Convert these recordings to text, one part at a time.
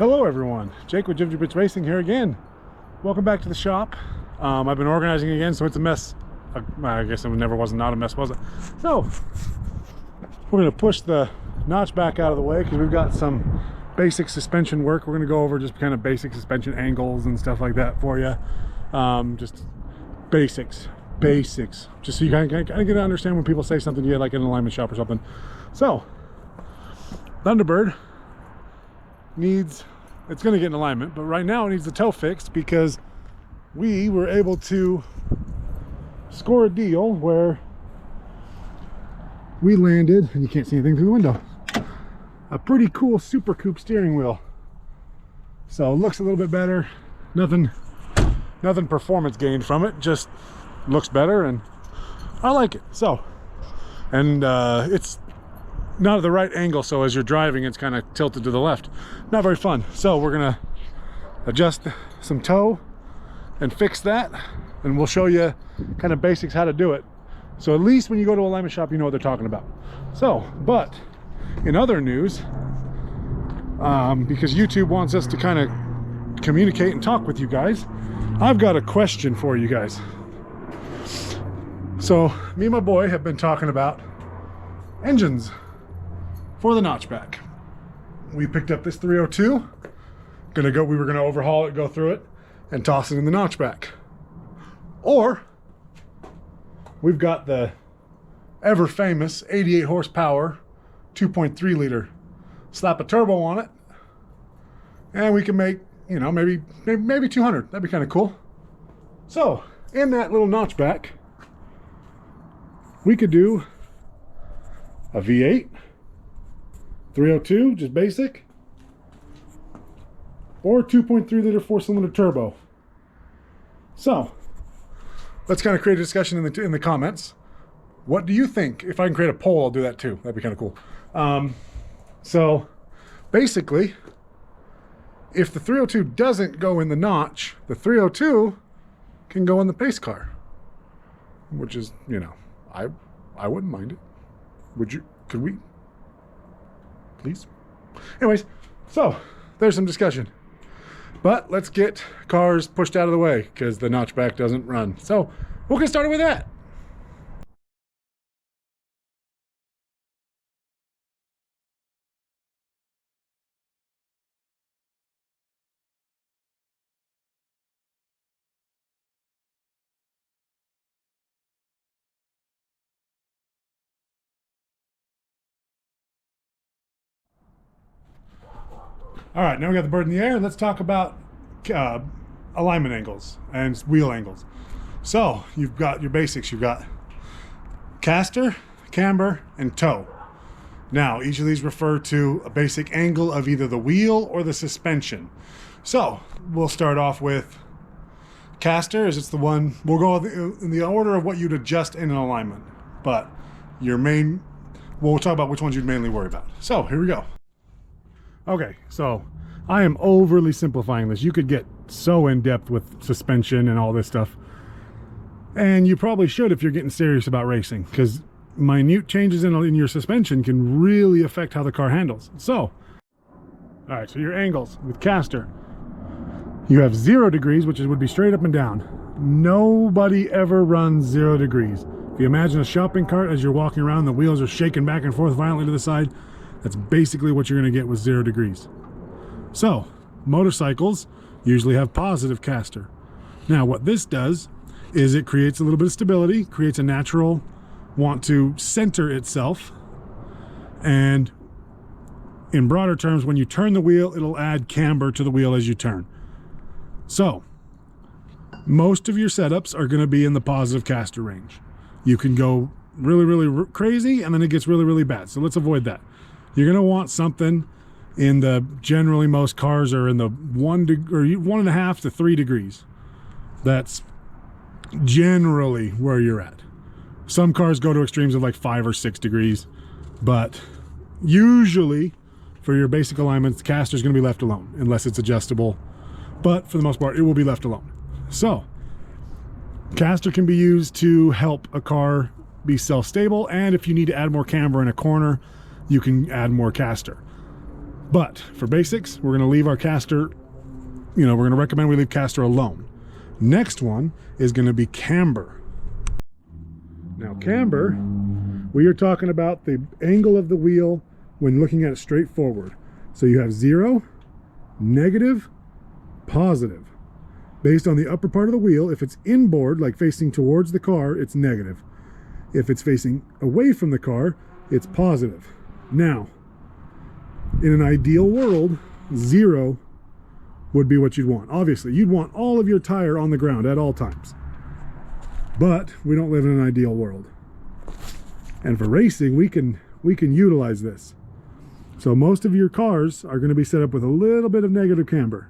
Hello everyone, Jake with Jim Bits Racing here again. Welcome back to the shop. I've been organizing again, so it's a mess. I guess it never was not a mess, was it? So we're going to push the notch back out of the way because we've got some basic suspension work. We're going to go over just kind of basic suspension angles and stuff like that for you. Just basics, just so you kind of get to understand when people say something you like in an alignment shop or something. So Thunderbird it's going to get in alignment, but right now it needs the toe fixed because we were able to score a deal where we landed, and you can't see anything through the window, a pretty cool Super Coupe steering wheel. So it looks a little bit better. Nothing performance gained from it, just looks better and I like it. So, and it's not at the right angle, so as you're driving it's kind of tilted to the left. Not very fun. So we're gonna adjust some toe and fix that, and we'll show you kind of basics how to do it, so at least when you go to a alignment shop you know what they're talking about. So, but in other news, because YouTube wants us to kind of communicate and talk with you guys, I've got a question for you guys. So me and my boy have been talking about engines for the notchback. We picked up this 302. We were gonna overhaul it, go through it, and toss it in the notchback. Or we've got the ever famous 88 horsepower 2.3 liter. Slap a turbo on it, and we can make, you know, maybe 200. That'd be kind of cool. So in that little notchback, we could do a V8, 302, just basic, or 2.3 liter 4-cylinder turbo. So let's kind of create a discussion in the comments. What do you think? If I can create a poll, I'll do that too. That'd be kind of cool. So basically, if the 302 doesn't go in the notch, the 302 can go in the pace car, which is, you know, I wouldn't mind it. Would you? Could we? Please? Anyways, so there's some discussion. But let's get cars pushed out of the way because the notchback doesn't run. So we'll get started with that. All right, now we got the bird in the air. Let's talk about alignment angles and wheel angles. So you've got your basics. You've got caster, camber, and toe. Now, each of these refer to a basic angle of either the wheel or the suspension. So we'll start off with caster, as it's the one, we'll go in the order of what you'd adjust in an alignment. But we'll talk about which ones you'd mainly worry about. So here we go. Okay, so I am overly simplifying this. You could get so in depth with suspension and all this stuff, and you probably should if you're getting serious about racing, because minute changes in your suspension can really affect how the car handles. So, all right, so your angles with caster, you have 0 degrees, which would be straight up and down. Nobody ever runs 0 degrees. If you imagine a shopping cart, as you're walking around, the wheels are shaking back and forth violently to the side. That's basically what you're going to get with 0 degrees. So motorcycles usually have positive caster. Now what this does is it creates a little bit of stability, creates a natural want to center itself, and in broader terms, when you turn the wheel, it'll add camber to the wheel as you turn. So most of your setups are going to be in the positive caster range. You can go really crazy and then it gets really bad, so let's avoid that. You're going to want something in the, generally most cars are in the 1.5 to 3 degrees. That's generally where you're at. Some cars go to extremes of like 5 or 6 degrees, but usually for your basic alignments, the caster is going to be left alone unless it's adjustable, but for the most part it will be left alone. So caster can be used to help a car be self-stable, and if you need to add more camber in a corner, you can add more caster. But for basics, we're gonna leave our caster, we're gonna recommend we leave caster alone. Next one is gonna be camber. Now camber, we are talking about the angle of the wheel when looking at it straight forward. So you have 0, negative, positive. Based on the upper part of the wheel, if it's inboard, like facing towards the car, it's negative. If it's facing away from the car, it's positive. Now, in an ideal world, 0 would be what you'd want. Obviously, you'd want all of your tire on the ground at all times. But we don't live in an ideal world. And for racing, we can utilize this. So most of your cars are going to be set up with a little bit of negative camber.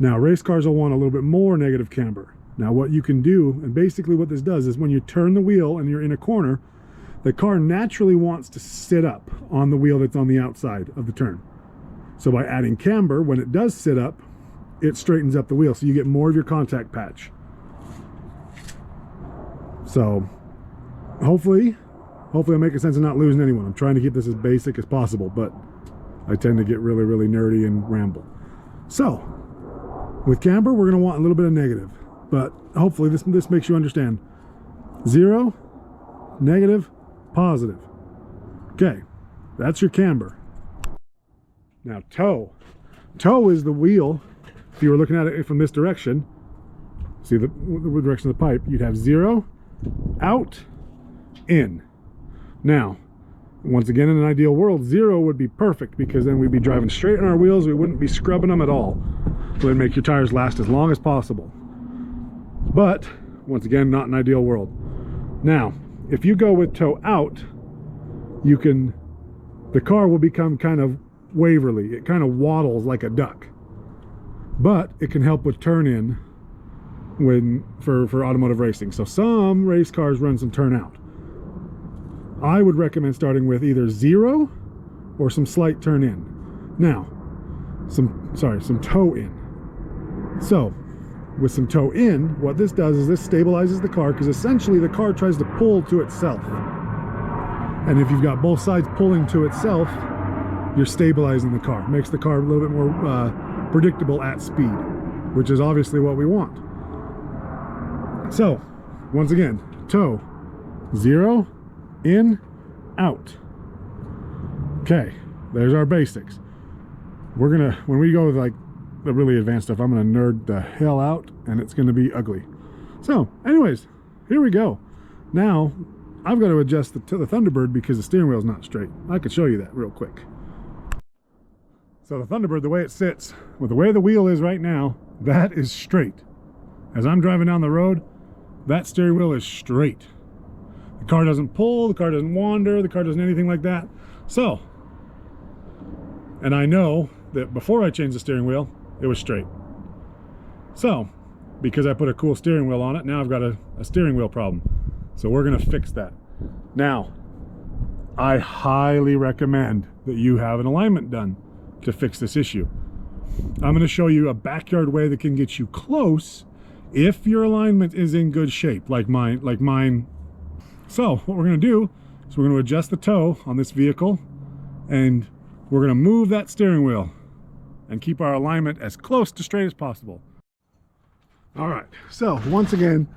Now, race cars will want a little bit more negative camber. Now, what you can do, and basically what this does, is when you turn the wheel and you're in a corner, the car naturally wants to sit up on the wheel that's on the outside of the turn. So by adding camber, when it does sit up, it straightens up the wheel, so you get more of your contact patch. So hopefully I'm making sense of not losing anyone. I'm trying to keep this as basic as possible, but I tend to get really, really nerdy and ramble. So with camber, we're going to want a little bit of negative, but hopefully this makes you understand. 0, negative, positive. Okay, that's your camber. Now toe. Toe is the wheel. If you were looking at it from this direction, see the direction of the pipe, you'd have 0, out, in. Now, once again, in an ideal world, 0 would be perfect, because then we'd be driving straight on our wheels. We wouldn't be scrubbing them at all. It would make your tires last as long as possible. But once again, not an ideal world. Now, if you go with toe out, the car will become kind of waverly. It kind of waddles like a duck. But it can help with turn in for automotive racing. So some race cars run some turn out. I would recommend starting with either 0 or some slight turn in. Now, some toe in. So with some toe in, what this does is this stabilizes the car, because essentially the car tries to pull to itself. And if you've got both sides pulling to itself, you're stabilizing the car. Makes the car a little bit more predictable at speed, which is obviously what we want. So once again, toe, 0, in, out. Okay, there's our basics. We're gonna, when we go with like the really advanced stuff, I'm gonna nerd the hell out, and it's gonna be ugly. So anyways, here we go. Now I've got to adjust the Thunderbird because the steering wheel is not straight. I could show you that real quick. So the Thunderbird, the way it sits, with the way the wheel is right now, that is straight. As I'm driving down the road, that steering wheel is straight. The car doesn't pull, the car doesn't wander, the car doesn't anything like that. So, and I know that before I changed the steering wheel, it was straight. So, because I put a cool steering wheel on it, now I've got a steering wheel problem. So we're gonna fix that. Now, I highly recommend that you have an alignment done to fix this issue. I'm gonna show you a backyard way that can get you close if your alignment is in good shape, like mine. So what we're gonna do is we're gonna adjust the toe on this vehicle, and we're gonna move that steering wheel and keep our alignment as close to straight as possible. All right, so once again,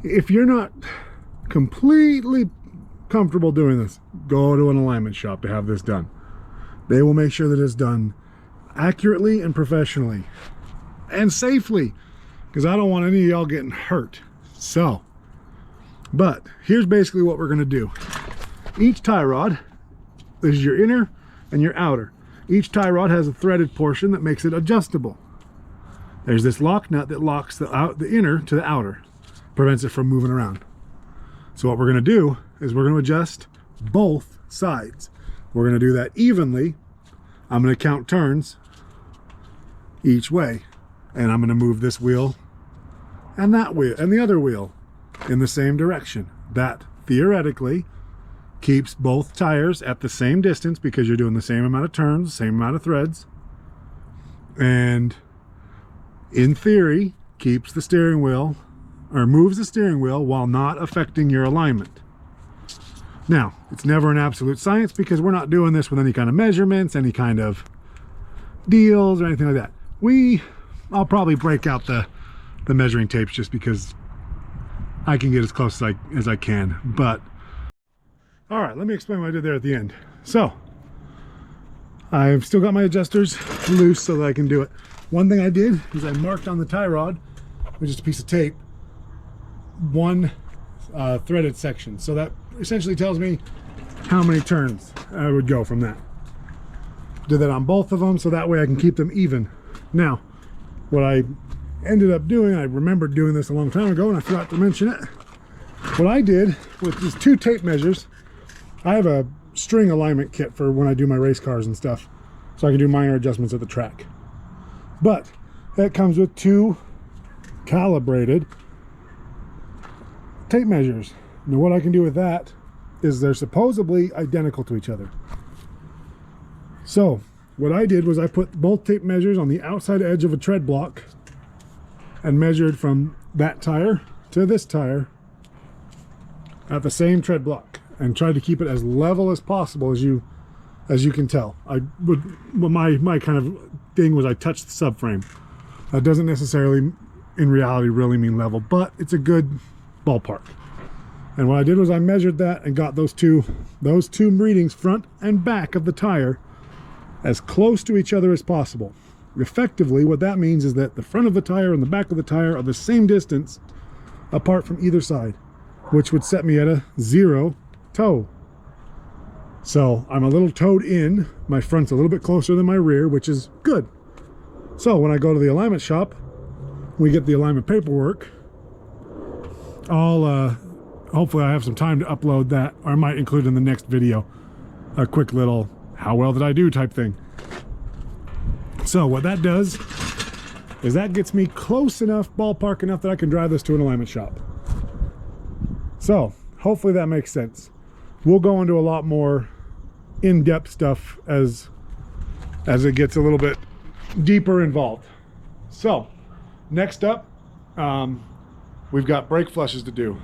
if you're not completely comfortable doing this, go to an alignment shop to have this done. They will make sure that it's done accurately and professionally and safely, because I don't want any of y'all getting hurt. So, but here's basically what we're going to do. Each tie rod, this is your inner and your outer. Each tie rod has a threaded portion that makes it adjustable. There's this lock nut that locks the inner to the outer, prevents it from moving around. So what we're going to do is we're going to adjust both sides. We're going to do that evenly. I'm going to count turns each way, and I'm going to move this wheel and that wheel and the other wheel in the same direction. That theoretically keeps both tires at the same distance, because you're doing the same amount of turns, same amount of threads, and in theory keeps the steering wheel, or moves the steering wheel while not affecting your alignment. Now, it's never an absolute science because we're not doing this with any kind of measurements, any kind of deals or anything like that. I'll probably break out the measuring tapes just because I can get as close as I can. But all right, let me explain what I did there at the end. So I've still got my adjusters loose so that I can do it. One thing I did is I marked on the tie rod with just a piece of tape one threaded section, so that essentially tells me how many turns I would go from that. Did that on both of them so that way I can keep them even. Now, what I ended up doing, I remembered doing this a long time ago and I forgot to mention it. What I did with these 2 tape measures, I have a string alignment kit for when I do my race cars and stuff, so I can do minor adjustments at the track. But that comes with 2 calibrated tape measures. Now what I can do with that is they're supposedly identical to each other. So what I did was I put both tape measures on the outside edge of a tread block and measured from that tire to this tire at the same tread block and tried to keep it as level as possible. As you can tell, my kind of thing was I touched the subframe. That doesn't necessarily in reality really mean level, but it's a good ballpark. And what I did was I measured that and got those two readings, front and back of the tire, as close to each other as possible. Effectively, what that means is that the front of the tire and the back of the tire are the same distance apart from either side, which would set me at a 0 toe. So I'm a little toed in, my front's a little bit closer than my rear, which is good. So when I go to the alignment shop, we get the alignment paperwork. Hopefully I have some time to upload that, or I might include in the next video a quick little how well did I do type thing. So what that does is that gets me close enough, ballpark enough, that I can drive this to an alignment shop. So hopefully that makes sense. We'll go into a lot more in-depth stuff as it gets a little bit deeper involved. So next up, we've got brake flushes to do.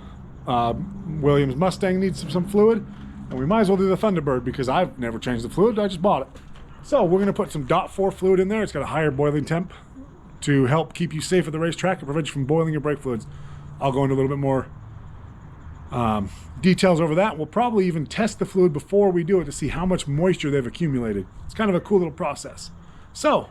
Williams Mustang needs some fluid, and we might as well do the Thunderbird because I've never changed the fluid, I just bought it. So we're going to put some .4 fluid in there. It's got a higher boiling temp to help keep you safe at the racetrack and prevent you from boiling your brake fluids. I'll go into a little bit more details over that. We'll probably even test the fluid before we do it to see how much moisture they've accumulated. It's kind of a cool little process. So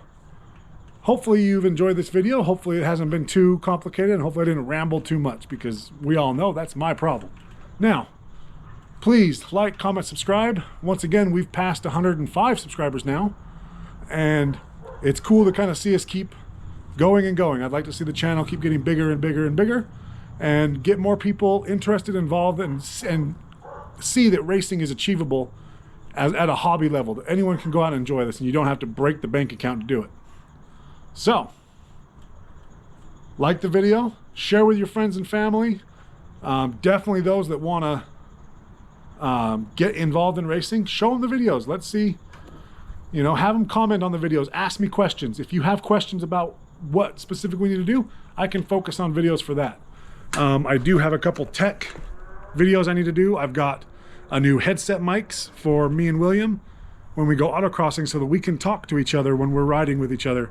hopefully you've enjoyed this video. Hopefully it hasn't been too complicated, and hopefully I didn't ramble too much because we all know that's my problem. Now, please like, comment, subscribe. Once again, we've passed 105 subscribers now, and it's cool to kind of see us keep going and going. I'd like to see the channel keep getting bigger and bigger and bigger, and get more people interested, involved, and see that racing is achievable at a hobby level, that anyone can go out and enjoy this, and you don't have to break the bank account to do it. So, like the video, share with your friends and family. Definitely those that want to get involved in racing, show them the videos. Let's see, have them comment on the videos, ask me questions. If you have questions about what specifically we need to do, I can focus on videos for that. I do have a couple tech videos I need to do. I've got a new headset mics for me and William when we go autocrossing so that we can talk to each other when we're riding with each other,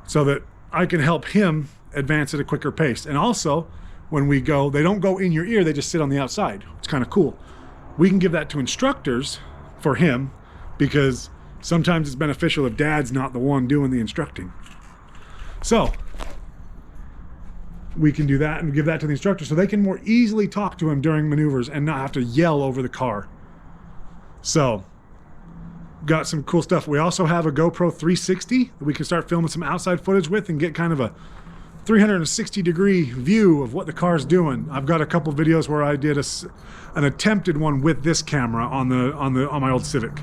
so that I can help him advance at a quicker pace. And also, when we go, they don't go in your ear, they just sit on the outside. It's kind of cool. We can give that to instructors for him, because sometimes it's beneficial if dad's not the one doing the instructing. So we can do that and give that to the instructor so they can more easily talk to him during maneuvers and not have to yell over the car. So got some cool stuff. We also have a GoPro 360 that we can start filming some outside footage with and get kind of a 360-degree view of what the car's doing. I've got a couple videos where I did an attempted one with this camera on my old Civic.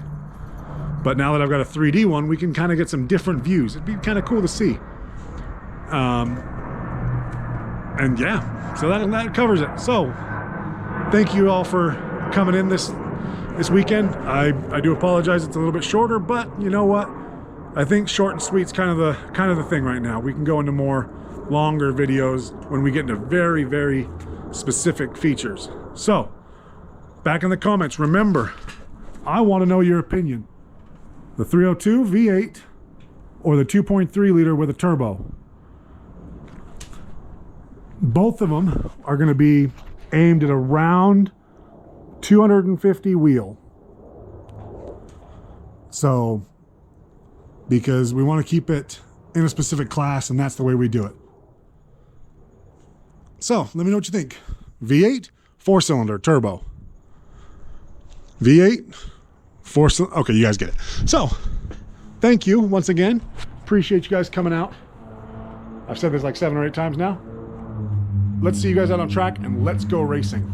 But now that I've got a 3D one, we can kind of get some different views. It'd be kind of cool to see. And yeah, so that covers it. So thank you all for coming in this weekend. I do apologize it's a little bit shorter, but you know what? I think short and sweet's kind of the thing right now. We can go into more longer videos when we get into very, very specific features. So back in the comments. Remember, I want to know your opinion. The 302 V8 or the 2.3 liter with a turbo. Both of them are going to be aimed at around 250 wheel. So, because we want to keep it in a specific class, and that's the way we do it. So, let me know what you think. V8, 4-cylinder, turbo. V8, 4-cylinder. Okay, you guys get it. So, thank you once again. Appreciate you guys coming out. I've said this like 7 or 8 times now. Let's see you guys out on track, and let's go racing.